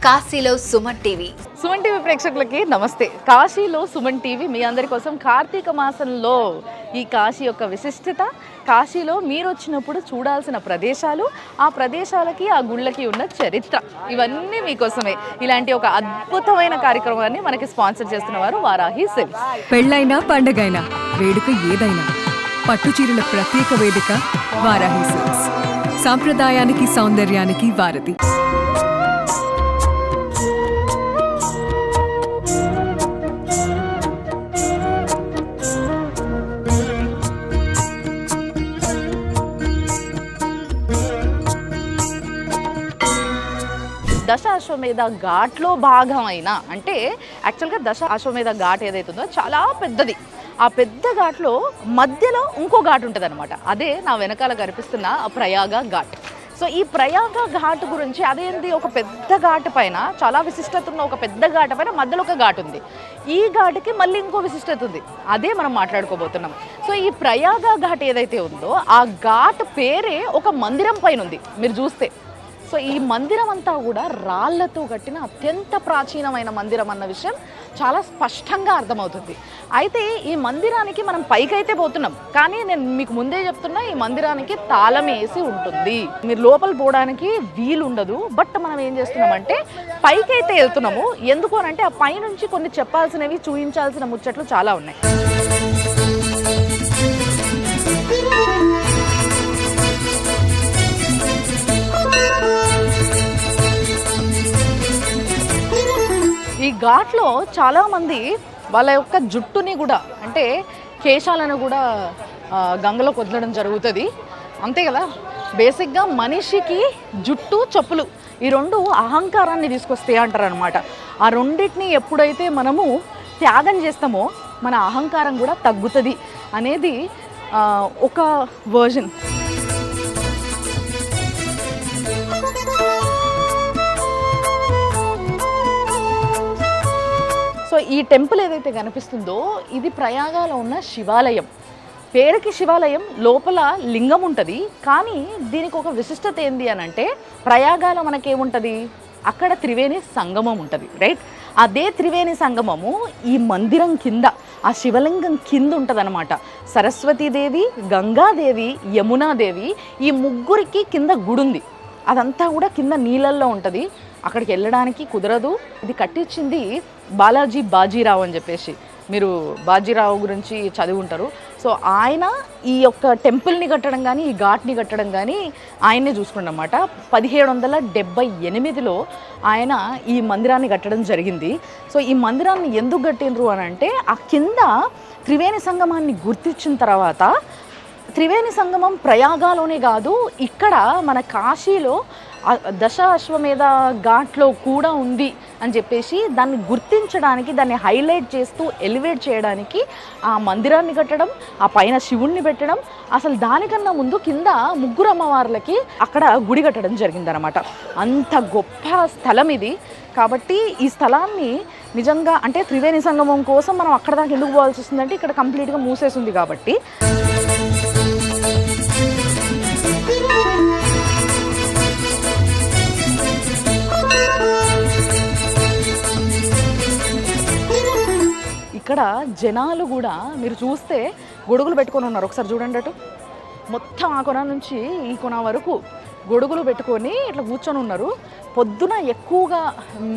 కాశీలో Suman TV. Suman TV ప్రేక్షకులకి నమస్తే. కాశీలో సుమన్ టీవీ మీ అందరి కోసం కార్తీక మాసంలో ఈ కాశీ యొక్క విశిష్టత, కాశీలో మీరు వచ్చినప్పుడు చూడాల్సిన ప్రదేశాలు, ఆ ప్రదేశాలకి ఆ గుళ్ళకి ఉన్న చరిత్ర, ఇవన్నీ మీకోసమే. ఇలాంటి ఒక అద్భుతమైన కార్యక్రమాన్ని మనకి స్పాన్సర్ చేస్తున్న వారు వారాహి సిల్క్స్. పెళ్ళైనా పండగైనా వేడుక ఏదైనా పట్టుచీరల ప్రత్యేక వేదిక వారాహి సిల్క్స్. సాంప్రదాయానికి సౌందర్యానికి వారధి. దశ అశ్వమేధ ఘాట్లో భాగమైన, అంటే యాక్చువల్గా దశ అశ్వమేధ ఘాట్ ఏదైతుందో చాలా పెద్దది. ఆ పెద్ద ఘాట్లో మధ్యలో ఇంకో ఘాట్ ఉంటుంది అనమాట. అదే నా వెనకాల కనిపిస్తున్న ప్రయాగ ఘాట్. సో ఈ ప్రయాగ ఘాట్ గురించి, అదేంటి, ఒక పెద్ద ఘాట్ పైన చాలా విశిష్టత ఉన్న ఒక పెద్ద ఘాట్ పైన మధ్యలో ఒక ఘాట్ ఉంది. ఈ ఘాట్కి మళ్ళీ ఇంకో విశిష్టత ఉంది. అదే మనం మాట్లాడుకోబోతున్నాం. సో ఈ ప్రయాగ ఘాట్ ఏదైతే ఉందో ఆ ఘాట్ పేరే ఒక మందిరం పైన ఉంది మీరు చూస్తే. సో ఈ మందిరం అంతా కూడా రాళ్లతో కట్టిన అత్యంత ప్రాచీనమైన మందిరం అన్న విషయం చాలా స్పష్టంగా అర్థమవుతుంది. అయితే ఈ మందిరానికి మనం పైకైతే పోతున్నాం, కానీ నేను మీకు ముందే చెప్తున్నా, ఈ మందిరానికి తాళం వేసి ఉంటుంది. మీరు లోపల పోవడానికి వీలు ఉండదు. బట్ మనం ఏం చేస్తున్నామంటే పైకైతే వెళ్తున్నాము. ఎందుకు అనంటే ఆ పైనుంచి కొన్ని చెప్పాల్సినవి, చూపించాల్సిన ముచ్చట్లు చాలా ఉన్నాయి. ఈ ఘాట్లో చాలామంది వాళ్ళ యొక్క జుట్టుని కూడా, అంటే కేశాలను కూడా గంగలో వదలడం జరుగుతుంది. అంతే కదా. బేసిక్గా మనిషికి జుట్టు, చెప్పులు ఈ రెండు అహంకారాన్ని తీసుకొస్తాయి అంటారు అనమాట. ఆ రెండింటిని ఎప్పుడైతే మనము త్యాగం చేస్తామో మన అహంకారం కూడా తగ్గుతుంది అనేది ఒక వర్జన్. సో ఈ టెంపుల్ ఏదైతే కనిపిస్తుందో ఇది ప్రయాగలో ఉన్న శివాలయం. పేరుకి శివాలయం, లోపల లింగం ఉంటుంది. కానీ దీనికి ఒక విశిష్టత ఏంది అని అంటే, ప్రయాగలో మనకేముంటుంది, అక్కడ త్రివేణి సంగమం ఉంటుంది, రైట్. అదే త్రివేణి సంగమము ఈ మందిరం కింద, ఆ శివలింగం కింద ఉంటుంది అనమాట. సరస్వతీదేవి, గంగాదేవి, యమునాదేవి, ఈ ముగ్గురికి కింద గుడుంది. అదంతా కూడా కింద నీళ్ళల్లో ఉంటుంది. అక్కడికి వెళ్ళడానికి కుదరదు. ఇది కట్టించింది బాలాజీ బాజీరావు అని చెప్పేసి, మీరు బాజీరావు గురించి చదివి ఉంటారు. సో ఆయన ఈ యొక్క టెంపుల్ని కట్టడం కానీ, ఈ ఘాట్ని కట్టడం కానీ ఆయన్నే చూసుకున్నమాట. 1778లో ఆయన ఈ మందిరాన్ని కట్టడం జరిగింది. సో ఈ మందిరాన్ని ఎందుకు కట్టినరు అని అంటే, ఆ కింద త్రివేణి సంగమాన్ని గుర్తించిన తర్వాత, త్రివేణి సంగమం ప్రయాగలోనే కాదు, ఇక్కడ మన కాశీలో దశ అశ్వమేధ ఘాట్లో కూడా ఉంది అని చెప్పేసి దాన్ని గుర్తించడానికి, దాన్ని హైలైట్ చేస్తూ ఎలివేట్ చేయడానికి ఆ మందిరాన్ని కట్టడం, ఆ పైన శివుణ్ణి పెట్టడం, అసలు దానికన్నా ముందు కింద ముగ్గురు అమ్మవార్లకి అక్కడ గుడి కట్టడం జరిగిందనమాట. అంత గొప్ప స్థలం ఇది. కాబట్టి ఈ స్థలాన్ని నిజంగా, అంటే త్రివేణి సంగమం కోసం మనం అక్కడ దాకా ఎందుకు పోవాల్సి వస్తుందంటే, ఇక్కడ కంప్లీట్గా మూసేసింది కాబట్టి. ఇక్కడ జనాలు కూడా మీరు చూస్తే గొడుగులు పెట్టుకొని ఉన్నారు. ఒకసారి చూడండి, అటు మొత్తం ఆ కొన నుంచి ఈ కొన వరకు గొడుగులు పెట్టుకొని ఇట్లా కూర్చొని ఉన్నారు. పొద్దున ఎక్కువగా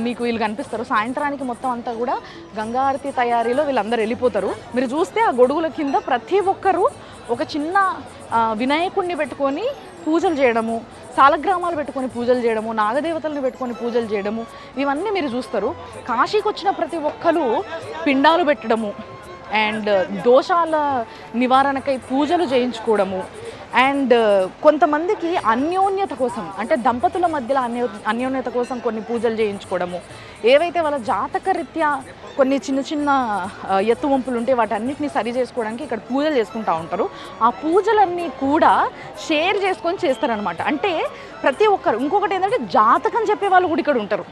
మీకు వీళ్ళు కనిపిస్తారు. సాయంత్రానికి మొత్తం అంతా కూడా గంగా ఆరతి తయారీలో వీళ్ళందరూ వెళ్ళిపోతారు. మీరు చూస్తే ఆ గొడుగుల కింద ప్రతి ఒక్కరూ ఒక చిన్న వినాయకుడిని పెట్టుకొని పూజలు చేయడము, సాలగ్రామాలు పెట్టుకొని పూజలు చేయడము, నాగదేవతలను పెట్టుకొని పూజలు చేయడము, ఇవన్నీ మీరు చూస్తారు. కాశీకి వచ్చిన ప్రతి ఒక్కరు పిండాలు పెట్టడము, అండ్ దోషాల నివారణకై పూజలు చేయించుకోవడము, అండ్ కొంతమందికి అన్యోన్యత కోసం, అంటే దంపతుల మధ్యలో అన్యోన్యత కోసం కొన్ని పూజలు చేయించుకోవడము, ఏవైతే వాళ్ళ జాతకరీత్యా కొన్ని చిన్న చిన్న ఎత్తువంపులు ఉంటే వాటన్నిటిని సరి చేసుకోవడానికి ఇక్కడ పూజలు చేసుకుంటూ ఉంటారు. ఆ పూజలన్నీ కూడా షేర్ చేసుకొని చేస్తారనమాట. అంటే ప్రతి ఒక్కరు, ఇంకొకటి ఏంటంటే జాతకం చెప్పే వాళ్ళు కూడా ఇక్కడ ఉంటారు.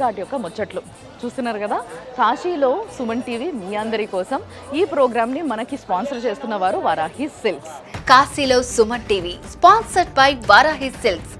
ఘాట్ యొక్క ముచ్చట్లు చూస్తున్నారు కదా. కాశీలో సుమన్ టీవీ మీ అందరి కోసం ఈ ప్రోగ్రామ్ని మనకి స్పాన్సర్ చేస్తున్న వారు వారాహి సిల్క్స్. కాశీలో Suman TV sponsored by Varahi silks.